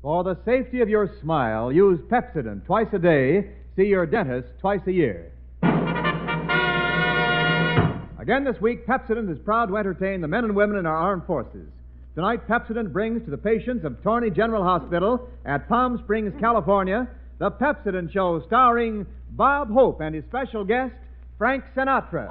For the safety of your smile, use Pepsodent twice a day. See your dentist twice a year. Again this week, Pepsodent is proud to entertain the men and women in our armed forces. Tonight, Pepsodent brings to the patients of Torney General Hospital at Palm Springs, California, the Pepsodent Show starring Bob Hope and his special guest, Frank Sinatra.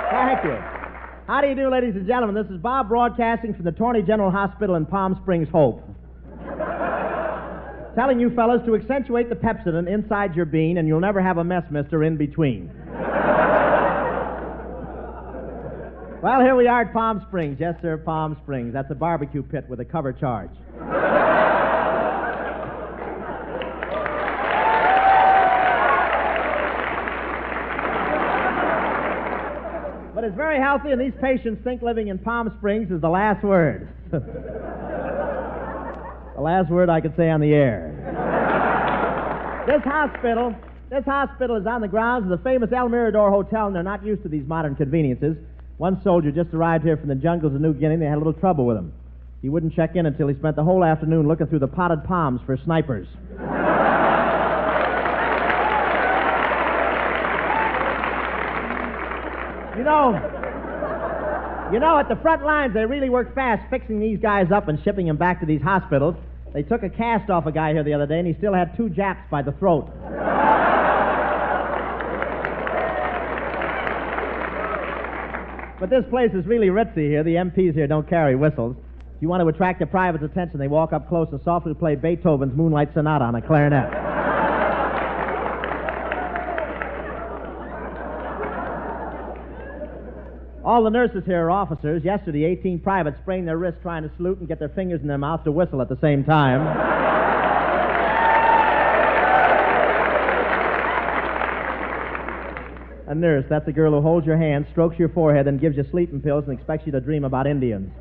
Thank you. How do you do, ladies and gentlemen? This is Bob broadcasting from the Torney General Hospital in Palm Springs, Hope. Telling you fellas to accentuate the Pepsodent inside your bean, and you'll never have a mess mister in between. Well, here we are at Palm Springs. Yes, sir, Palm Springs. That's a barbecue pit with a cover charge. But it's very healthy, and these patients think living in Palm Springs is the last word. The last word I could say on the air. This hospital is on the grounds of the famous El Mirador Hotel, and they're not used to these modern conveniences. One soldier just arrived here from the jungles of New Guinea. They had a little trouble with him. He wouldn't check in until he spent the whole afternoon looking through the potted palms for snipers. You know, at the front lines, they really work fast fixing these guys up and shipping them back to these hospitals. They took a cast off a guy here the other day, and he still had 2 Japs by the throat. But this place is really ritzy here. The MPs here don't carry whistles. If you want to attract the private's attention, they walk up close and softly play Beethoven's Moonlight Sonata on a clarinet. All the nurses here are officers. Yesterday, 18 privates sprained their wrists trying to salute and get their fingers in their mouth to whistle at the same time. A nurse, that's a girl who holds your hand, strokes your forehead, and gives you sleeping pills and expects you to dream about Indians.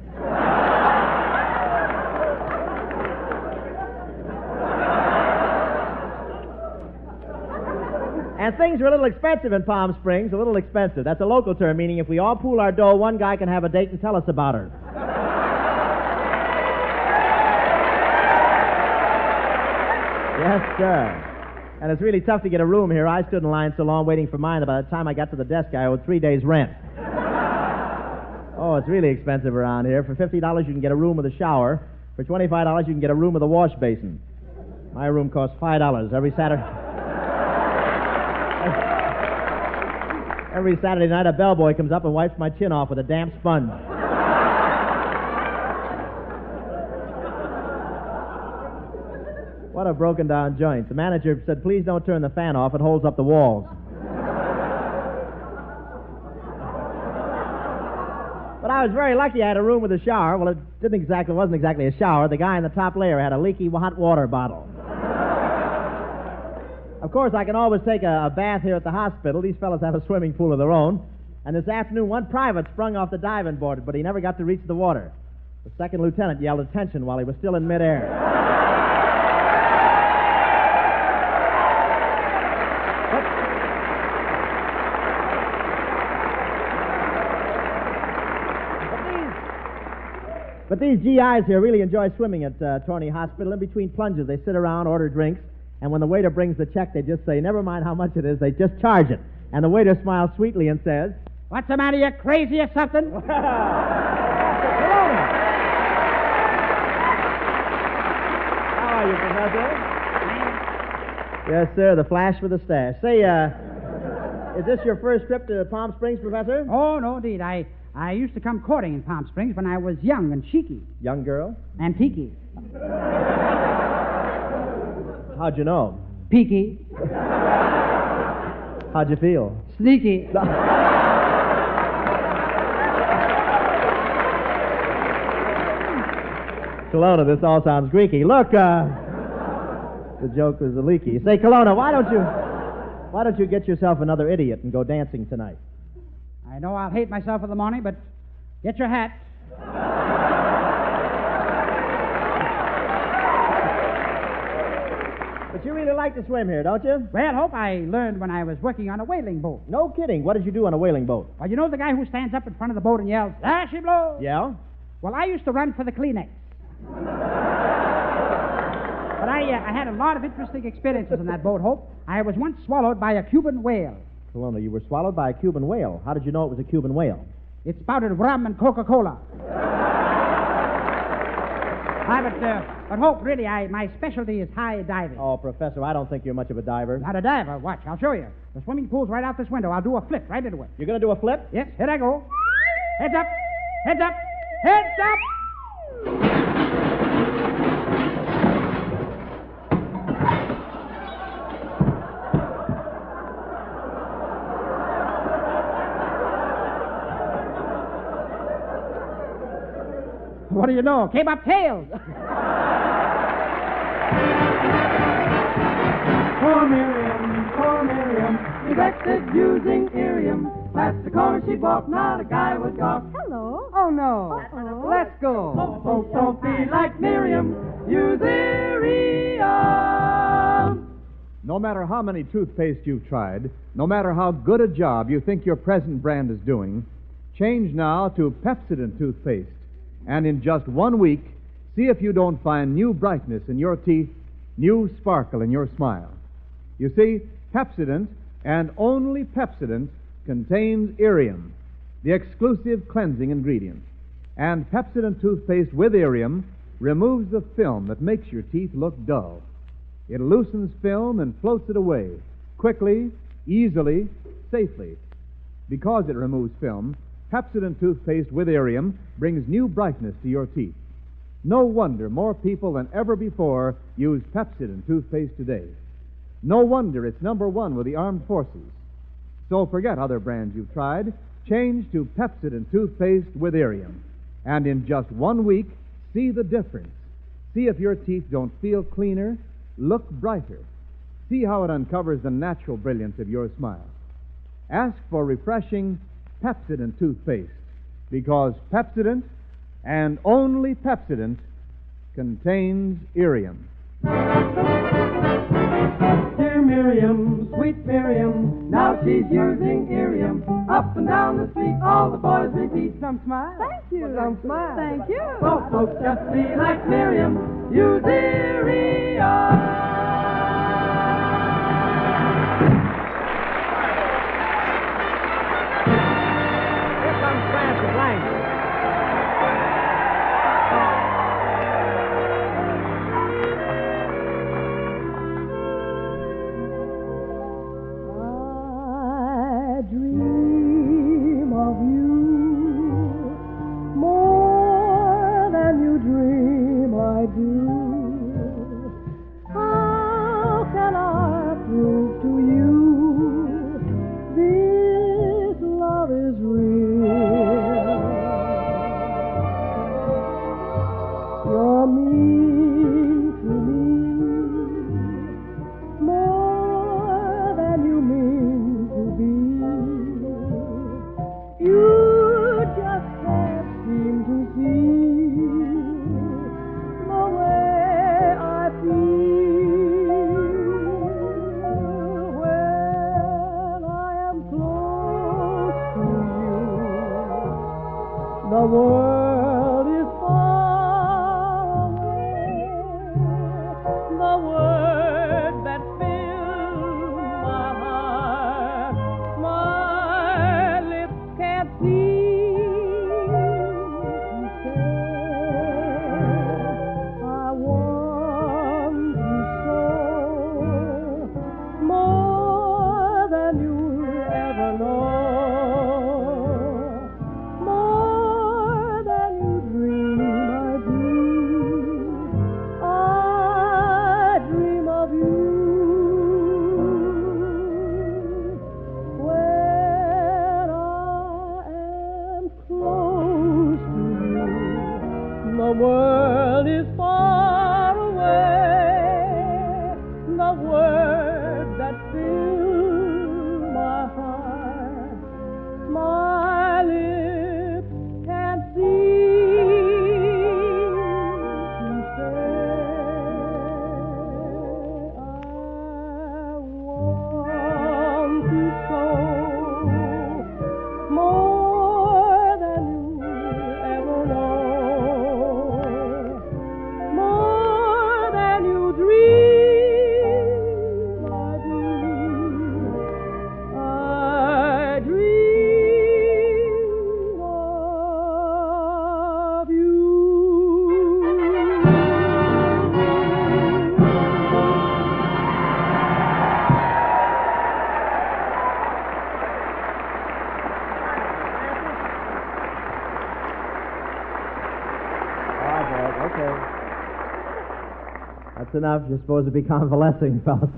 And things are a little expensive in Palm Springs, a little expensive. That's a local term, meaning if we all pool our dough, one guy can have a date and tell us about her. Yes, sir. And it's really tough to get a room here. I stood in line so long waiting for mine that by the time I got to the desk, I owed 3 days' rent. Oh, it's really expensive around here. For $50, you can get a room with a shower. For $25, you can get a room with a wash basin. My room costs $5 every Saturday. Every Saturday night, a bellboy comes up and wipes my chin off with a damp sponge. What a broken-down joint. The manager said, please don't turn the fan off. It holds up the walls. But I was very lucky I had a room with a shower. Well, it wasn't exactly a shower. The guy in the top layer had a leaky hot water bottle. Of course, I can always take a bath here at the hospital. These fellows have a swimming pool of their own. And this afternoon, one private sprung off the diving board, but he never got to reach the water. The second lieutenant yelled attention while he was still in midair. But these GIs here really enjoy swimming at Torney Hospital. In between plunges, they sit around, order drinks. And when the waiter brings the check, they just say, never mind how much it is, they just charge it. And the waiter smiles sweetly and says, what's the matter, you crazy or something? How are you, Professor? Yes, sir, the flash with the stash. Say, is this your first trip to Palm Springs, Professor? Oh, no, indeed. I used to come courting in Palm Springs when I was young and cheeky. Young girl? Antiquey. How'd you know? Peaky. How'd you feel? Sneaky. Kelowna, this all sounds Greeky. Look, the joke was a leaky. Say, Kelowna, why don't you get yourself another idiot and go dancing tonight? I know I'll hate myself in the morning, but get your hat. But you really like to swim here, don't you? Well, Hope, I learned when I was working on a whaling boat. No kidding. What did you do on a whaling boat? Well, you know the guy who stands up in front of the boat and yells, "There she blows"? Yeah? Well, I used to run for the Kleenex. But I had a lot of interesting experiences in that boat, Hope. I was once swallowed by a Cuban whale. Well, you were swallowed by a Cuban whale. How did you know it was a Cuban whale? It spouted rum and Coca-Cola. But Hope, really, my specialty is high diving. Oh, Professor, I don't think you're much of a diver. Not a diver. Watch, I'll show you. The swimming pool's right out this window. I'll do a flip right into it. You're going to do a flip? Yes, here I go. Heads up, heads up, heads up! What do you know? Came up tails. Poor Miriam, neglected using Irium. Past the corner she'd walk, now the guy would gawk. Hello. Oh, no. Let's go. Folks don't be like Miriam, use Irium. No matter how many toothpaste you've tried, no matter how good a job you think your present brand is doing, change now to Pepsodent toothpaste. And in just 1 week, see if you don't find new brightness in your teeth, new sparkle in your smile. You see, Pepsodent, and only Pepsodent, contains Irium, the exclusive cleansing ingredient. And Pepsodent toothpaste with Irium removes the film that makes your teeth look dull. It loosens film and floats it away, quickly, easily, safely. Because it removes film, Pepsodent toothpaste with Irium brings new brightness to your teeth. No wonder more people than ever before use Pepsodent toothpaste today. No wonder it's number one with the armed forces. So forget other brands you've tried. Change to Pepsodent toothpaste with Irium. And in just 1 week, see the difference. See if your teeth don't feel cleaner, look brighter. See how it uncovers the natural brilliance of your smile. Ask for refreshing Pepsodent toothpaste, because Pepsodent, and only Pepsodent, contains Irium. Dear Miriam, sweet Miriam, now she's using Irium. Up and down the street, all the boys repeat, some smile. Thank you. Some smile. Thank you. So folks just be like Miriam, use Irium. I dream of you more than you dream I do. How can I prove to you this love is real? You're mean to me more than you mean to be. You just can't seem to see the way I feel when I am close to you. The world is far away. The words that fill my heart, my lips can't seem to say. I want you so, more than you'll ever know, more than enough. You're supposed to be convalescing, fellas.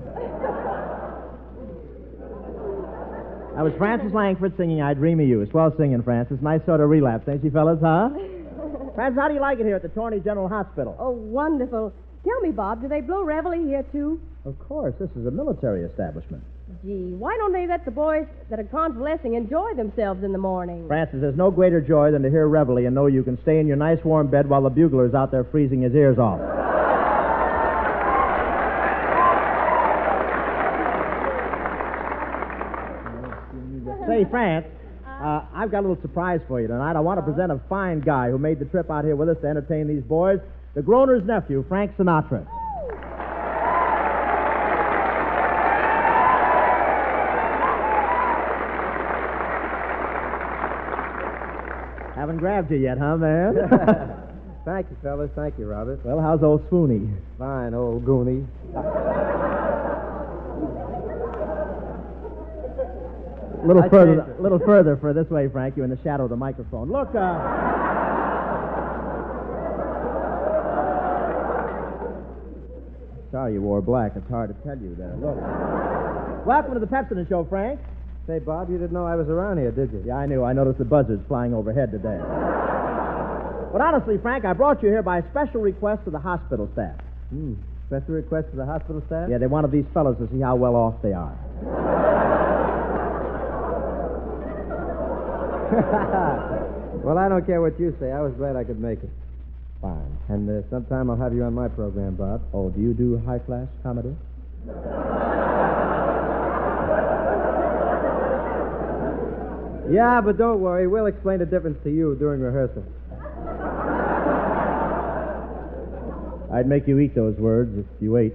That was Francis Langford singing I Dream of You. Swell singing, Francis. Nice sort of relapse, ain't she, fellas, huh? Francis, how do you like it here at the Torney General Hospital? Oh, wonderful. Tell me, Bob, do they blow reveille here, too? Of course. This is a military establishment. Gee, why don't they let the boys that are convalescing enjoy themselves in the morning? Francis, there's no greater joy than to hear reveille and know you can stay in your nice warm bed while the bugler's out there freezing his ears off. Say, France, I've got a little surprise for you tonight. I want to present a fine guy who made the trip out here with us to entertain these boys, the Groner's nephew, Frank Sinatra. Haven't grabbed you yet, huh, man? Thank you, fellas. Thank you, Robert. Well, how's old Swoony? Fine, old Goonie. A little further for this way, Frank. You're in the shadow of the microphone. Look, Sorry you wore black. It's hard to tell you there. Look. Welcome to the Pepsodent Show, Frank. Say, Bob, you didn't know I was around here, did you? Yeah, I knew. I noticed the buzzards flying overhead today. But honestly, Frank, I brought you here by special request of the hospital staff. Special request to the hospital staff? Yeah, they wanted these fellows to see how well off they are. Well, I don't care what you say. I was glad I could make it. Fine. And sometime I'll have you on my program, Bob. Oh, do you do high-class comedy? Yeah, but don't worry. We'll explain the difference to you during rehearsal. I'd make you eat those words if you ate.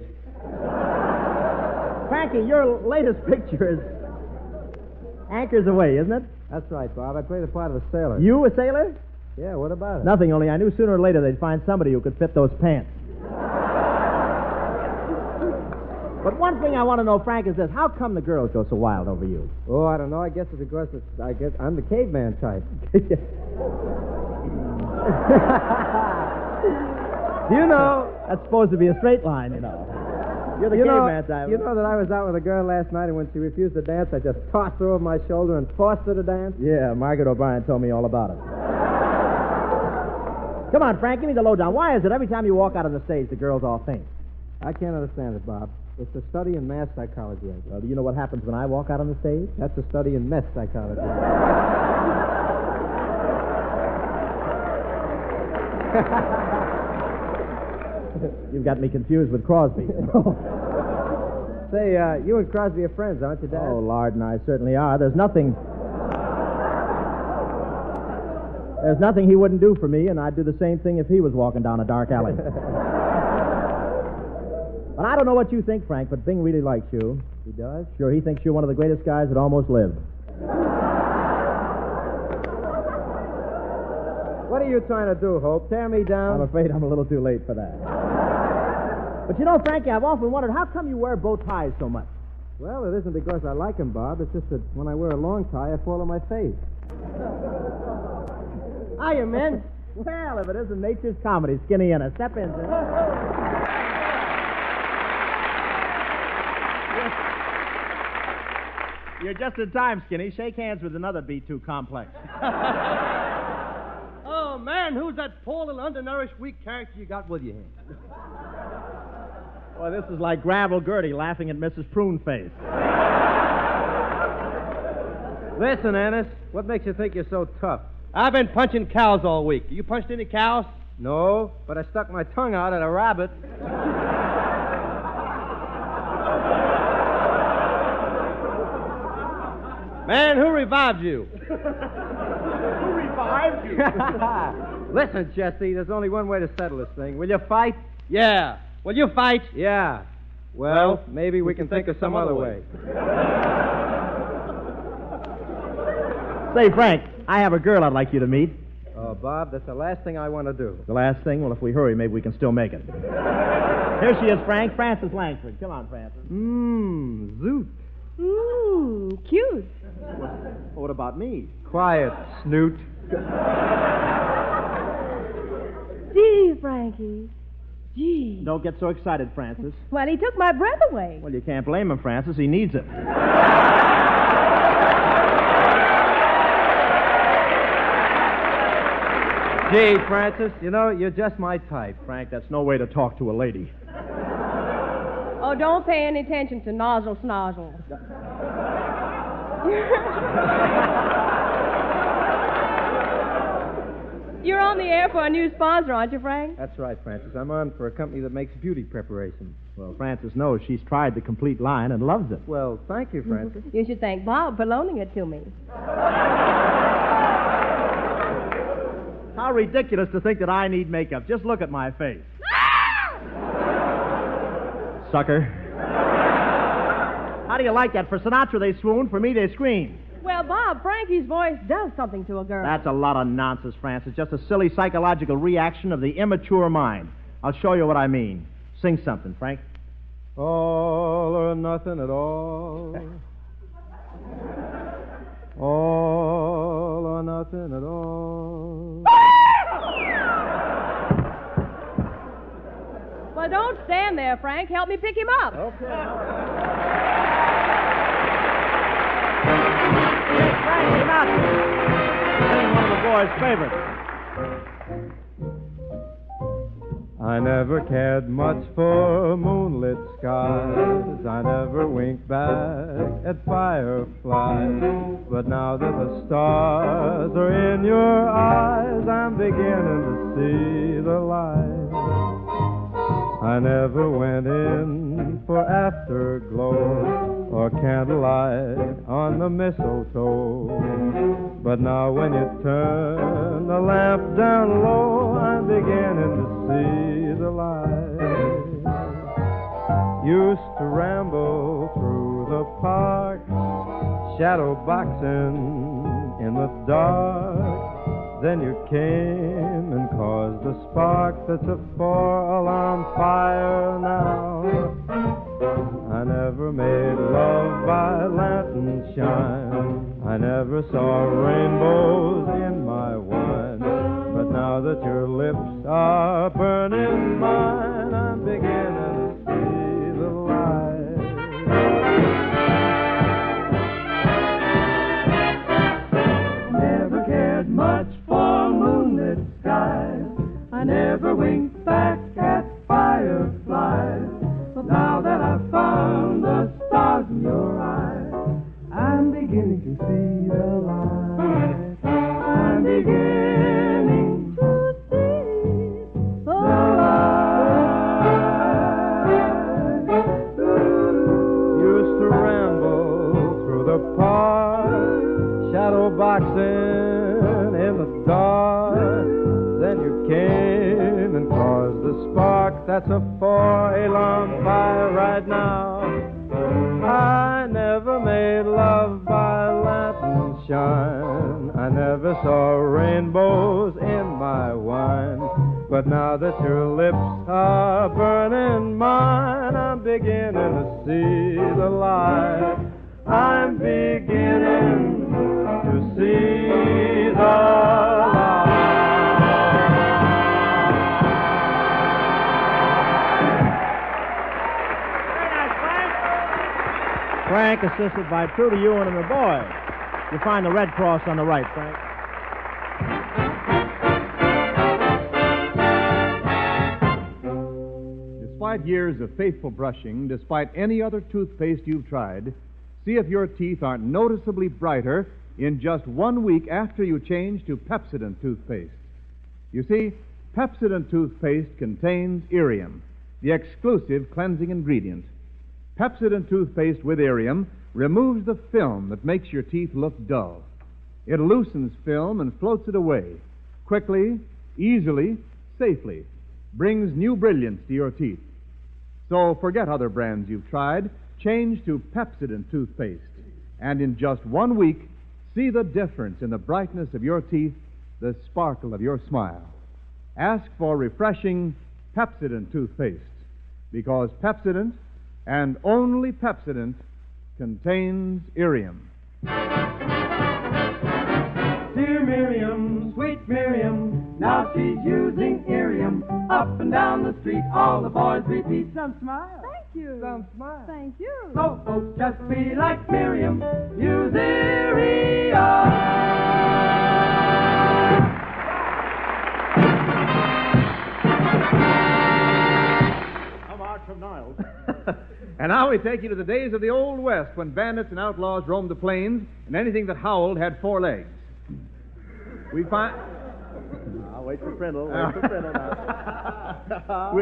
Frankie, your latest picture is Anchors Away, isn't it? That's right, Bob. I play the part of a sailor. You a sailor? Yeah, what about it? Nothing, only I knew sooner or later they'd find somebody who could fit those pants. But one thing I want to know, Frank, is this. How come the girls go so wild over you? Oh, I don't know. I guess it's because I'm the caveman type. You know... That's supposed to be a straight line, you know. You're the caveman type. You know that I was out with a girl last night, and when she refused to dance, I just tossed her over my shoulder and forced her to dance? Yeah, Margaret O'Brien told me all about it. Come on, Frank, give me the lowdown. Why is it every time you walk out on the stage, the girls all faint? I can't understand it, Bob. It's a study in mass psychology. Well, do you know what happens when I walk out on the stage? That's a study in mess psychology. You've got me confused with Crosby. Say, you and Crosby are friends, aren't you, Dad? Oh, Lard and I certainly are. There's nothing he wouldn't do for me, and I'd do the same thing if he was walking down a dark alley. But I don't know what you think, Frank, but Bing really likes you. He does? Sure, he thinks you're one of the greatest guys that almost lived. What are you trying to do, Hope? Tear me down? I'm afraid I'm a little too late for that. But you know, Frankie, I've often wondered, how come you wear bow ties so much? Well, it isn't because I like them, Bob. It's just that when I wear a long tie, I fall on my face. Hiya, men. Well, if it isn't nature's comedy, Skinny in a step in. You're just in time, Skinny. Shake hands with another B2 complex. Oh, man, who's that poor little undernourished, weak character you got with you here? Boy, this is like Gravel Gertie laughing at Mrs. Pruneface. Listen, Ennis, what makes you think you're so tough? I've been punching cows all week. You punched any cows? No, but I stuck my tongue out at a rabbit. Man, who revived you? Who revived you? Listen, Jesse, there's only one way to settle this thing. Will you fight? Yeah. Will you fight? Yeah. Well, maybe we can think of some other way. Say, Frank, I have a girl I'd like you to meet. Oh, Bob, that's the last thing I want to do. The last thing? Well, if we hurry, maybe we can still make it. Here she is, Frank. Frances Langford. Come on, Frances. Zoot. Cute. What about me? Quiet, snoot. Gee, Frankie. Gee. Don't get so excited, Francis. Well, he took my breath away. Well, you can't blame him, Francis. He needs it. Gee, Francis, you know, you're just my type. Frank, that's no way to talk to a lady. Oh, don't pay any attention to nozzle snozzle. You're on the air for a new sponsor, aren't you, Frank? That's right, Francis. I'm on for a company that makes beauty preparations. Well, Francis knows she's tried the complete line and loves it. Well, thank you, Francis. You should thank Bob for loaning it to me. How ridiculous to think that I need makeup. Just look at my face. Sucker. How do you like that? For Sinatra, they swoon. For me, they scream. Well, Bob, Frankie's voice does something to a girl. That's a lot of nonsense, Francis. Just a silly psychological reaction of the immature mind. I'll show you what I mean. Sing something, Frank. All or nothing at all. All or nothing at all. Well, don't stand there, Frank. Help me pick him up. Okay. Frank Sinatra. Sing one of the boys' favorites. I never cared much for moonlit skies. I never winked back at fireflies. But now that the stars are in your eyes, I'm beginning to see the light. I never went in for afterglow or candlelight on the mistletoe. But now when you turn the lamp down low, I'm beginning to see the light. Used to ramble through the park, shadow boxing in the dark. Then you came and caused a spark that's a 4-alarm fire now. I never made love by lantern shine. I never saw rainbows in my wine. But now that your lips are burning mine, I'm beginning to see the light. Never cared much for moonlit skies. I never winked back at fireflies. But now that I've found the stars in your eyes, I'm beginning to see the light. I'm beginning to see the light. Used to ramble through the park, shadow boxing in the dark. Then you came and caused the spark that's a 4-alarm fire right now. I never made love by lantern shine. I never saw rainbows in my wine. But now that your lips are burning mine, I'm beginning to see the light. I'm beginning to see the light. Frank, assisted by Trudy Ewan and the boys. You find the Red Cross on the right, Frank. Despite years of faithful brushing, despite any other toothpaste you've tried, see if your teeth aren't noticeably brighter in just 1 week after you change to Pepsodent toothpaste. You see, Pepsodent toothpaste contains irium, the exclusive cleansing ingredient. Pepsodent toothpaste with irium removes the film that makes your teeth look dull. It loosens film and floats it away, quickly, easily, safely, brings new brilliance to your teeth. So forget other brands you've tried, change to Pepsodent toothpaste, and in just 1 week, see the difference in the brightness of your teeth, the sparkle of your smile. Ask for refreshing Pepsodent toothpaste, because Pepsodent, and only Pepsodent, contains irium. Dear Miriam, sweet Miriam, now she's using irium Up and down the street, all the boys repeat. Some smile. Thank you. Some smile. Thank you. So folks just be like Miriam, use area. I'm Art from Niles. And now we take you to the days of the Old West when bandits and outlaws roamed the plains and anything that howled had 4 legs. We find... I'll wait for Prindle. Wait for Prindle now.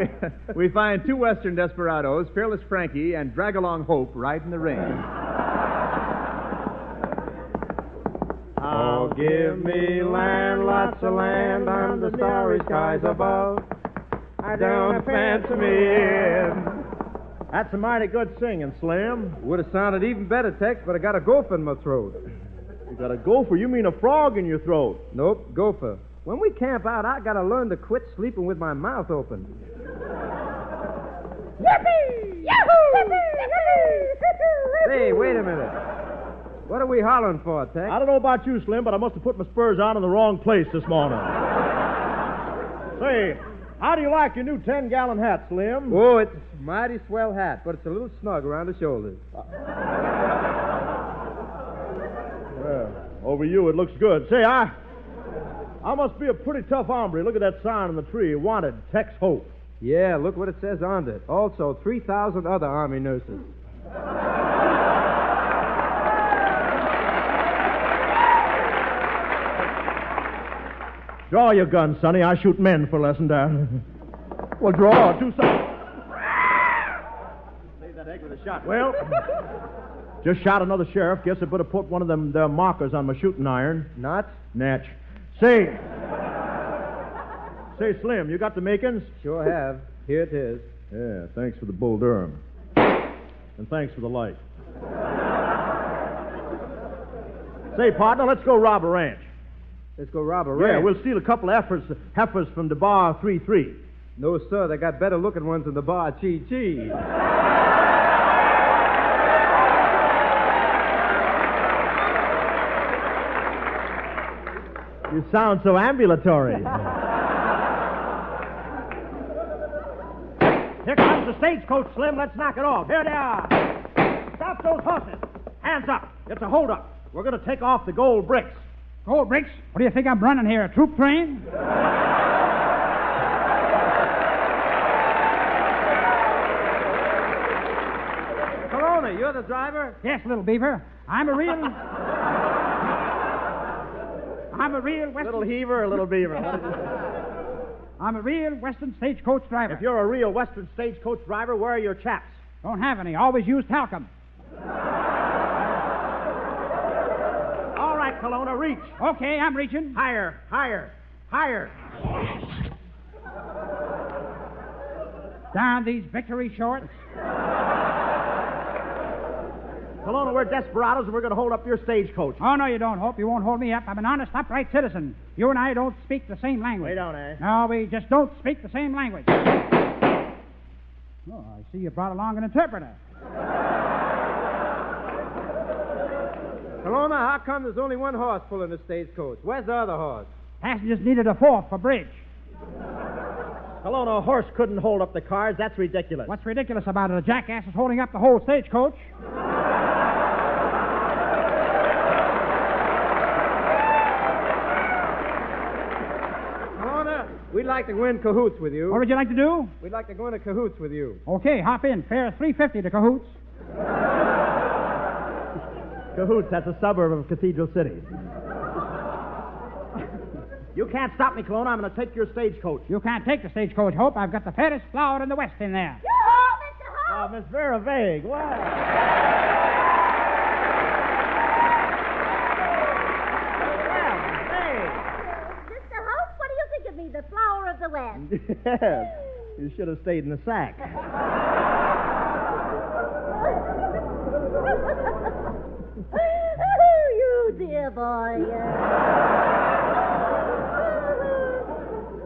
we find 2 Western desperados, Fearless Frankie and Drag-Along Hope, riding the ring. Oh, give me land, lots of land under starry skies above. I don't fancy me in. That's a mighty good singing, Slim. Would have sounded even better, Tex, but I got a gopher in my throat. You got a gopher? You mean a frog in your throat? Nope, gopher. When we camp out, I got to learn to quit sleeping with my mouth open. Yippee! Yahoo! Hey, wait a minute. What are we hollering for, Tex? I don't know about you, Slim, but I must have put my spurs on in the wrong place this morning. Say, how do you like your new 10-gallon hat, Slim? Oh, it's a mighty swell hat, but it's a little snug around the shoulders. Well, over you it looks good. Say, I must be a pretty tough hombre. Look at that sign on the tree. Wanted, Tex Hope. Yeah, look what it says on it. Also, 3,000 other Army nurses. Draw your gun, Sonny. I shoot men for lesson down. Well, draw. Do something. Save that egg with a shot. Well, just shot another sheriff. Guess I better put one of them markers on my shooting iron. Not? Natch. Say, Slim, you got the makings? Sure have. Here it is. Yeah, thanks for the Bull Durham. And thanks for the light. Say, partner, let's go rob a ranch. Let's go rob a ranch. Yeah, we'll steal a couple of heifers from the bar 3-3. No, sir, they got better looking ones in the bar Chi-Chi. You sound so ambulatory. Here comes the stagecoach, Slim. Let's knock it off. Here they are. Stop those horses. Hands up. It's a holdup. We're going to take off the gold bricks. Gold bricks? What do you think I'm running here, a troop train? Corona, you're the driver? Yes, little beaver. I'm a real Western... Little heaver or little beaver? I'm a real Western stagecoach driver. If you're a real Western stagecoach driver, where are your chaps? Don't have any. Always use talcum. All right, Kelowna, reach. Okay, I'm reaching. Higher, higher, higher. Down these victory shorts. Kelowna, we're desperados and we're going to hold up your stagecoach. Oh, no, you don't, Hope. You won't hold me up. I'm an honest, upright citizen. You and I don't speak the same language. We don't, eh? No, we just don't speak the same language. Oh, I see you brought along an interpreter. Corona, how come there's only one horse pulling the stagecoach? Where's the other horse? Passengers needed a fourth for bridge. Kelowna, a horse couldn't hold up the cars. That's ridiculous. What's ridiculous about it? A jackass is holding up the whole stagecoach. We'd like to go in cahoots with you. What would you like to do? We'd like to go into cahoots with you. Okay, hop in. Fare $3.50 to Cahoots. Cahoots, that's a suburb of Cathedral City. You can't stop me, Kelowna. I'm going to take your stagecoach. You can't take the stagecoach, Hope. I've got the fattest flower in the West in there. Yoo-hoo, Mr. Hope! Oh, Miss Vera Vague. Wow. Mr. Hope, what do you think of me, the flower of the West? Yes. You should have stayed in the sack. Oh, you dear boy.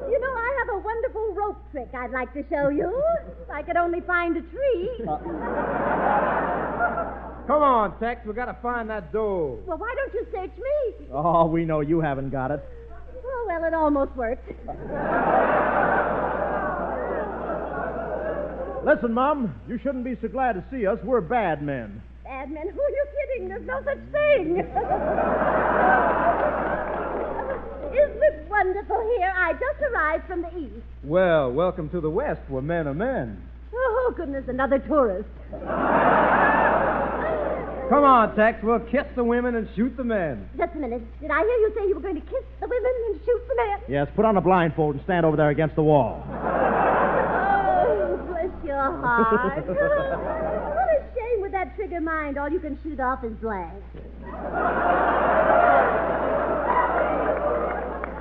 You know, I have a wonderful rope trick I'd like to show you. If I could only find a tree. Come on, Tex. We got to find that doe. Well, why don't you search me? Oh, we know you haven't got it. Oh, well, it almost worked. Listen, Mom, you shouldn't be so glad to see us. We're bad men. Bad men? Who are you kidding? There's no such thing. Isn't it wonderful here? I just arrived from the east. Well, welcome to the West, where men are men. Oh, goodness, another tourist. Come on, Tex. We'll kiss the women and shoot the men. Just a minute. Did I hear you say you were going to kiss the women and shoot the men? Yes, put on a blindfold and stand over there against the wall. Oh, bless your heart. What a shame with that trigger mind. All you can shoot off is blank.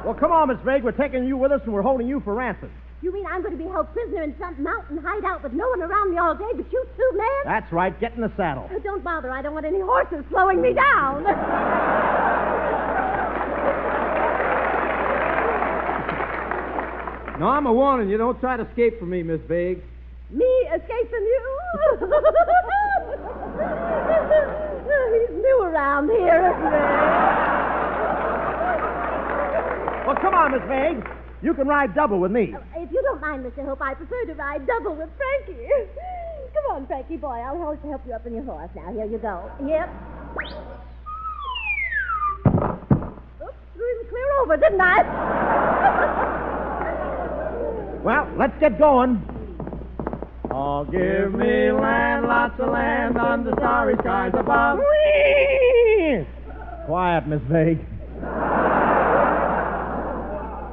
Well, come on, Miss Vague. We're taking you with us, and we're holding you for ransom. You mean I'm going to be held prisoner in some mountain hideout with no one around me all day but you two men? That's right. Get in the saddle. Oh, don't bother. I don't want any horses slowing me down. No, I'm a warning you. Don't try to escape from me, Miss Vague. Me escape from you? He's new around here, isn't he? Well, come on, Miss Vague. You can ride double with me. If you don't mind, Mr. Hope, I prefer to ride double with Frankie. Come on, Frankie boy. I'll help you up on your horse now. Here you go. Yep. Oops, threw him clear over, didn't I? Well, let's get going. Oh, give me land, lots of land, under starry skies above. Whee! Quiet, Miss Vague.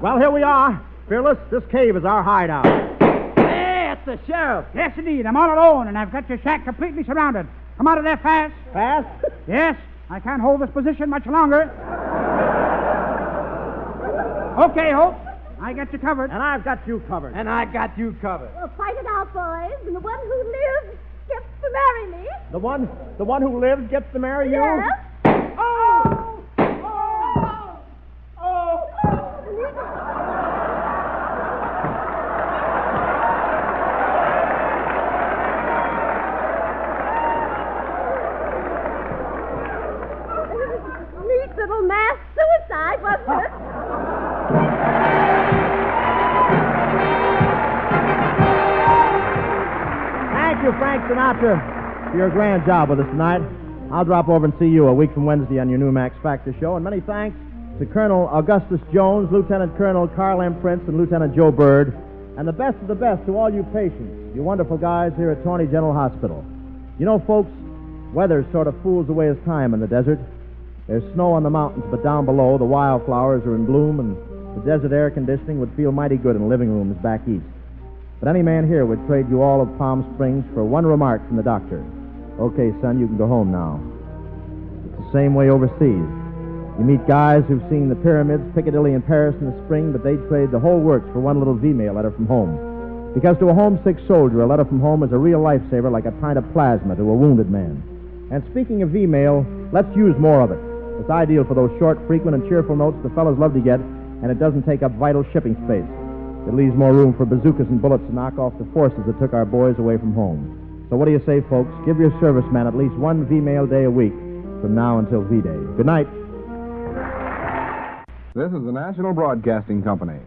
Well, here we are. Fearless, this cave is our hideout. Hey, it's the sheriff. Yes, indeed. I'm all alone, and I've got your shack completely surrounded. Come out of there fast. Fast? Yes. I can't hold this position much longer. Okay, Hope. I got you covered. And I've got you covered. And I got you covered. Well, fight it out, boys. And the one who lives gets to marry me. The one who lives gets to marry you? Yes. Oh! Neat little mass suicide, wasn't it? Thank you, Frank Sinatra, for your grand job with us tonight. I'll drop over and see you a week from Wednesday on your new Max Factor show. And many thanks to Colonel Augustus Jones, Lieutenant Colonel Carl M. Prince, and Lieutenant Joe Bird. And the best of the best to all you patients, you wonderful guys here at Tawny General Hospital. You know, folks, weather sort of fools away as time in the desert. There's snow on the mountains, but down below, the wildflowers are in bloom, and the desert air conditioning would feel mighty good in living rooms back east. But any man here would trade you all of Palm Springs for one remark from the doctor. Okay, son, you can go home now. It's the same way overseas. You meet guys who've seen the pyramids, Piccadilly, and Paris in the spring, but they'd trade the whole works for one little V-mail letter from home. Because to a homesick soldier, a letter from home is a real lifesaver, like a pint of plasma to a wounded man. And speaking of V-mail, let's use more of it. It's ideal for those short, frequent, and cheerful notes the fellas love to get, and it doesn't take up vital shipping space. It leaves more room for bazookas and bullets to knock off the forces that took our boys away from home. So what do you say, folks? Give your serviceman at least one V-mail day a week from now until V-Day. Good night. This is the National Broadcasting Company.